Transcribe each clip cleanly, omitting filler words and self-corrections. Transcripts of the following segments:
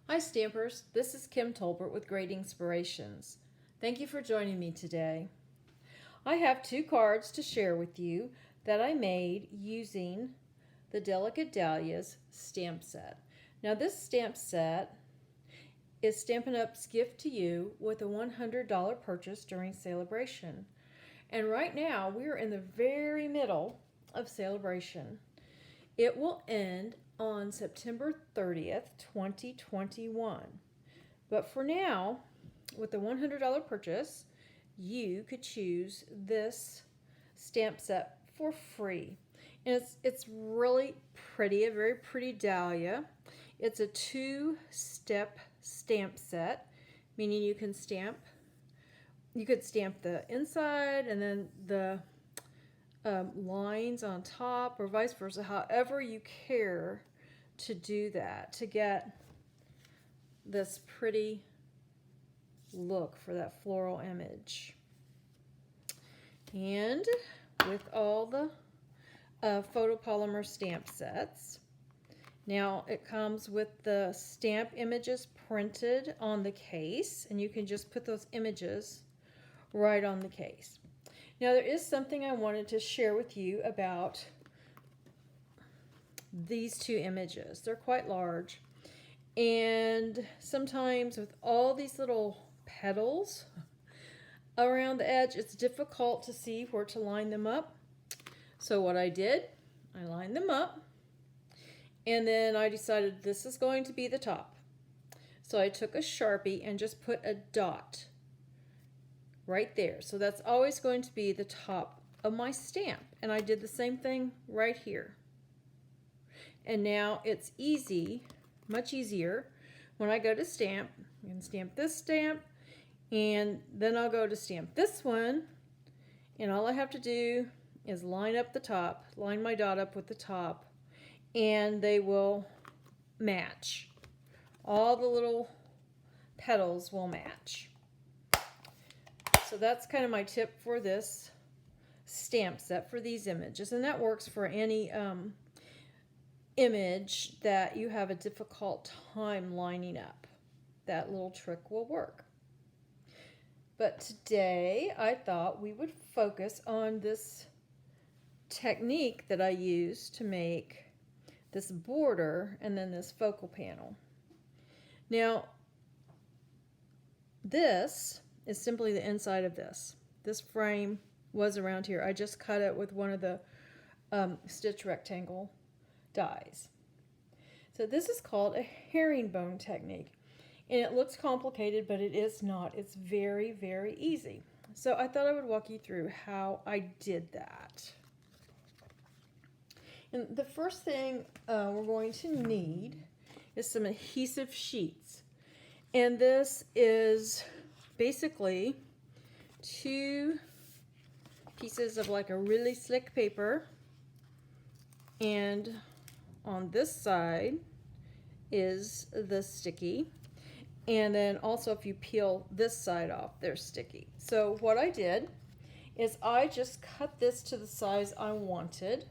Hi Stampers, this is Kim Tolbert with Great Inspirations. Thank you for joining me today. I have two cards to share with you that I made using the Delicate Dahlias stamp set. Now this stamp set is Stampin' Up's gift to you with a $100 purchase during celebration. And right now we're in the very middle of celebration. It will end on September 30th, 2021. But for now, with the $100 purchase, you could choose this stamp set for free. And it's really pretty, a very pretty dahlia. It's a two-step stamp set, meaning you could stamp the inside and then the lines on top, or vice versa, however you care to do that, to get this pretty look for that floral image. And with all the photopolymer stamp sets, now it comes with the stamp images printed on the case, and you can just put those images right on the case. Now there is something I wanted to share with you about these two images. They're quite large, and sometimes with all these little petals around the edge, it's difficult to see where to line them up. So what I did, I lined them up, and then I decided this is going to be the top. So I took a Sharpie and just put a dot right there. So that's always going to be the top of my stamp. And I did the same thing right here. And now it's easy, much easier, when I go to stamp. I can stamp this stamp, and then I'll go to stamp this one, and all I have to do is line up the top, line my dot up with the top, and they will match. All the little petals will match. So that's kind of my tip for this stamp set for these images, and that works for any image that you have a difficult time lining up. That little trick will work. But today I thought we would focus on this technique that I use to make this border and then this focal panel. Now this is simply the inside of this. This frame was around here. I just cut it with one of the stitch rectangle dies. So this is called a herringbone technique. And it looks complicated, but it is not. It's very, very easy. So I thought I would walk you through how I did that. And the first thing we're going to need is some adhesive sheets. And this is basically two pieces of like a really slick paper, and on this side is the sticky, and then also if you peel this side off, they're sticky. So what I did is I just cut this to the size I wanted,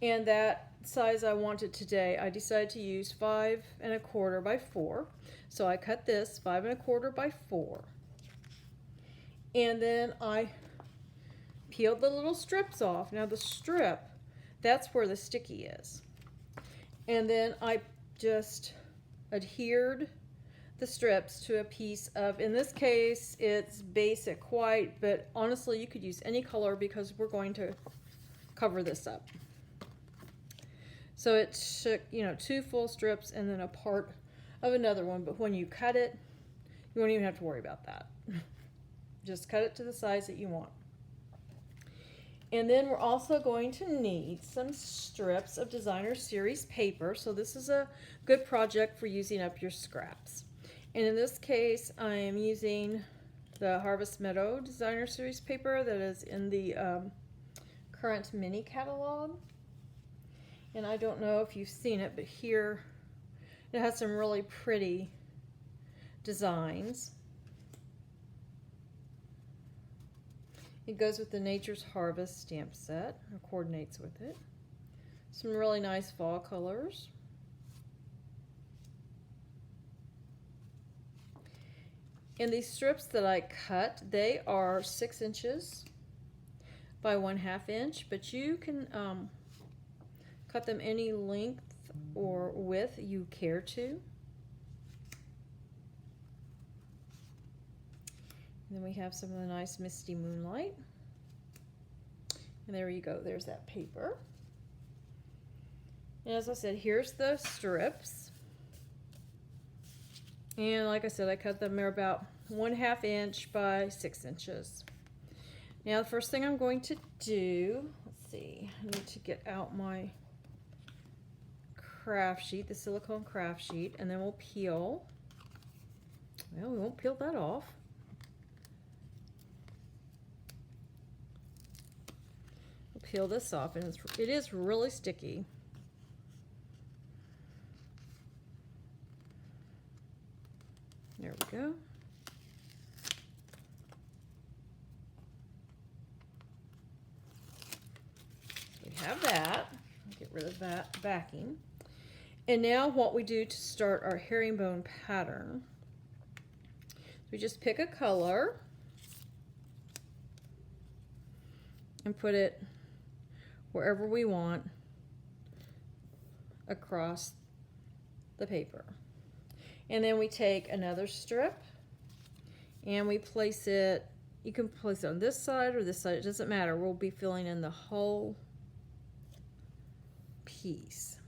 and that size I wanted today I decided to use 5 1/4 by 4. So I cut this 5 1/4 by 4, and then I peeled the little strips off. Now the strip, that's where the sticky is, and then I just adhered the strips to a piece of, in this case it's basic white, but honestly you could use any color because we're going to cover this up. So it took, you know, 2 full strips and then a part of another one, but when you cut it, you won't even have to worry about that. Just cut it to the size that you want. And then we're also going to need some strips of designer series paper. So this is a good project for using up your scraps. And in this case, I am using the Harvest Meadow designer series paper that is in the current mini catalog. And I don't know if you've seen it, but here it has some really pretty designs. It goes with the Nature's Harvest stamp set, or coordinates with it. Some really nice fall colors. And these strips that I cut, they are 6 inches by 1/2 inch, but you can cut them any length or width you care to. And then we have some of the nice misty moonlight. And there you go, there's that paper. And as I said, here's the strips. And like I said, I cut them, they're about 1/2 inch by 6 inches. Now the first thing I'm going to do, let's see, I need to get out my craft sheet, the silicone craft sheet, and then we'll peel. Well, we won't peel that off. We'll peel this off, and it is really sticky. There we go. So we have that. Get rid of that backing. And now what we do to start our herringbone pattern, we just pick a color and put it wherever we want across the paper. And then we take another strip and we place it, you can place it on this side or this side, it doesn't matter. We'll be filling in the whole piece.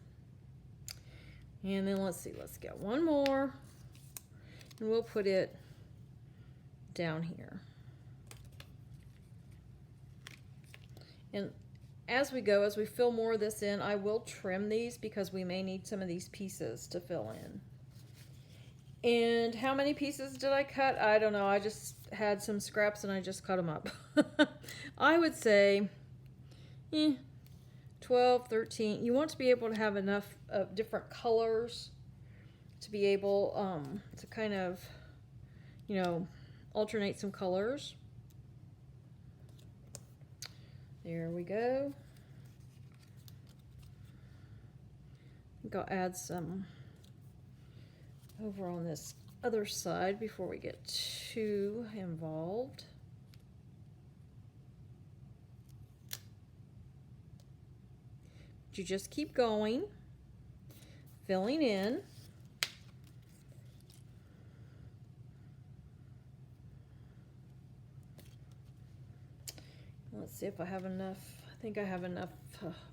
And then let's see, let's get one more and we'll put it down here. And as we go, as we fill more of this in, I will trim these because we may need some of these pieces to fill in. And how many pieces did I cut? I don't know. I just had some scraps and I just cut them up. I would say 12, 13. You want to be able to have enough of different colors to be able to kind of, you know, alternate some colors. There we go. I think I'll add some over on this other side before we get too involved. You just keep going, filling in. Let's see if I have enough. I think I have enough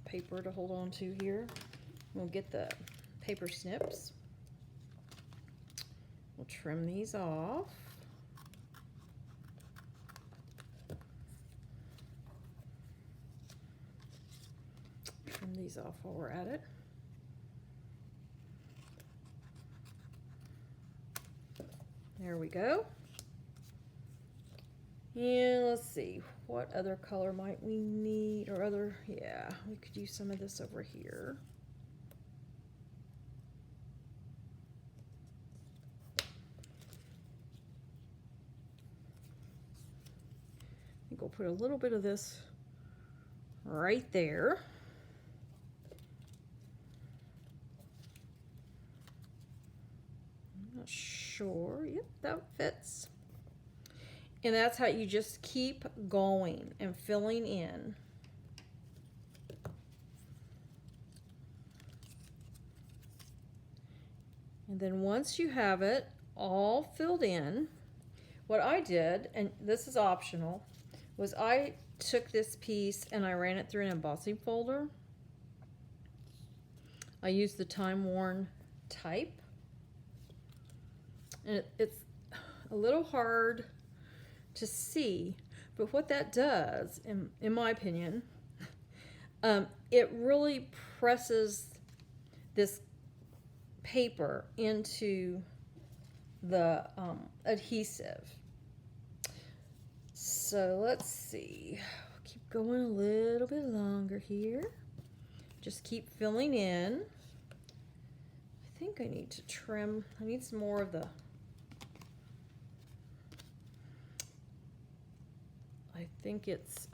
paper to hold on to here. We'll get the paper snips. We'll trim these off. Trim these off while we're at it. There we go. And let's see, what other color might we need, or other, yeah, we could use some of this over here. I think we'll put a little bit of this right there. I'm not sure. Yep, that fits. And that's how you just keep going and filling in. And then once you have it all filled in, what I did, and this is optional, was I took this piece and I ran it through an embossing folder. I used the time-worn type. And it's a little hard to see, but what that does, in my opinion, it really presses this paper into the adhesive. So let's see, keep going a little bit longer here. Just keep filling in. I think I need to trim, I need some more of the, I think it's,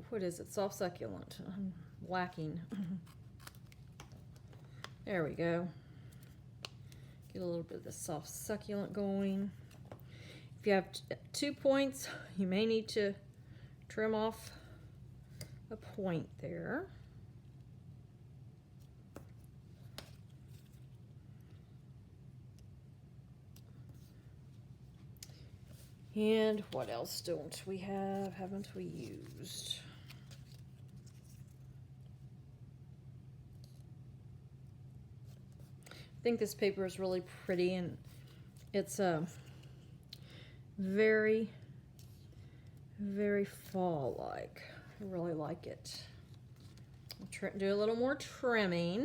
what is it, soft succulent. I'm lacking. There we go. Get a little bit of the soft succulent going. If you have 2 points, you may need to trim off a point there. And what else don't we have? Haven't we used? I think this paper is really pretty, and it's very, very fall-like. I really like it. I'll do a little more trimming.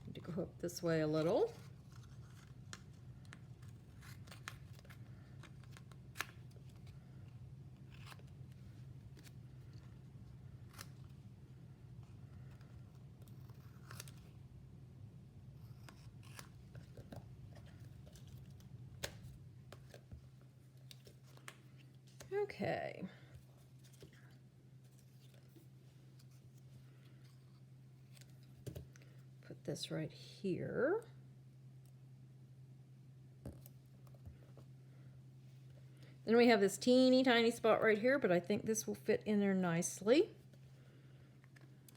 Need to go up this way a little. Okay. Put this right here. Then we have this teeny tiny spot right here, but I think this will fit in there nicely.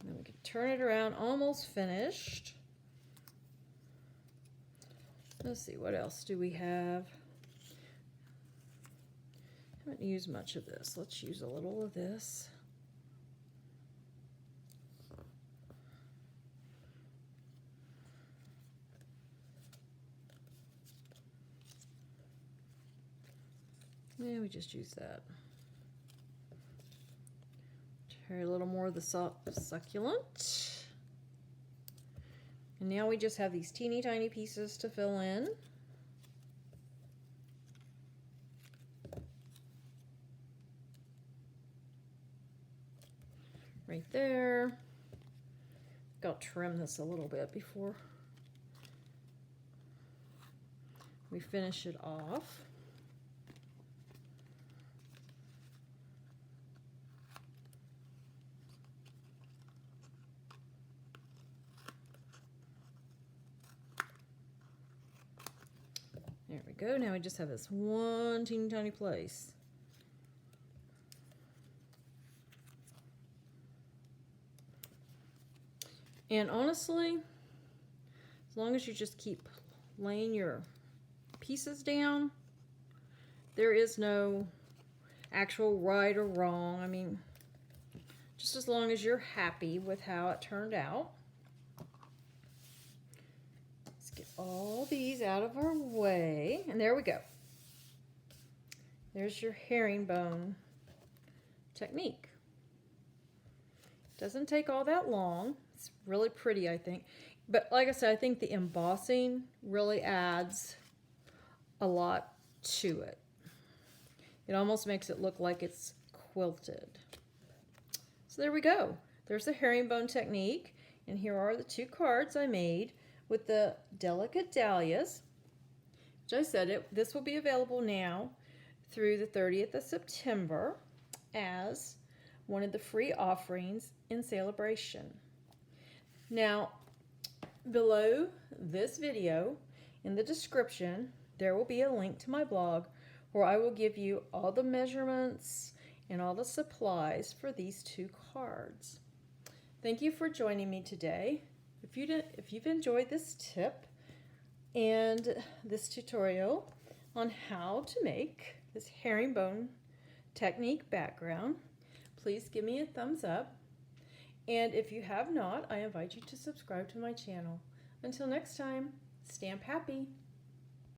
And then we can turn it around, almost finished. Let's see, what else do we have? I haven't used much of this. Let's use a little of this. Yeah, we just use that. Try a little more of the succulent. And now we just have these teeny tiny pieces to fill in. Right there. I'll trim this a little bit before we finish it off. There we go. Now we just have this one teeny tiny place. And honestly, as long as you just keep laying your pieces down, there is no actual right or wrong. I mean, just as long as you're happy with how it turned out. Let's get all these out of our way. And there we go. There's your herringbone technique. Doesn't take all that long. It's really pretty, I think. But like I said, I think the embossing really adds a lot to it. It almost makes it look like it's quilted. So there we go. There's the herringbone technique. And here are the 2 cards I made with the Delicate Dahlias. Which I said, this will be available now through the 30th of September as one of the free offerings in celebration. Now, below this video, in the description, there will be a link to my blog where I will give you all the measurements and all the supplies for these 2 cards. Thank you for joining me today. If you've enjoyed this tip and this tutorial on how to make this herringbone technique background, please give me a thumbs up. And if you have not, I invite you to subscribe to my channel. Until next time, stamp happy!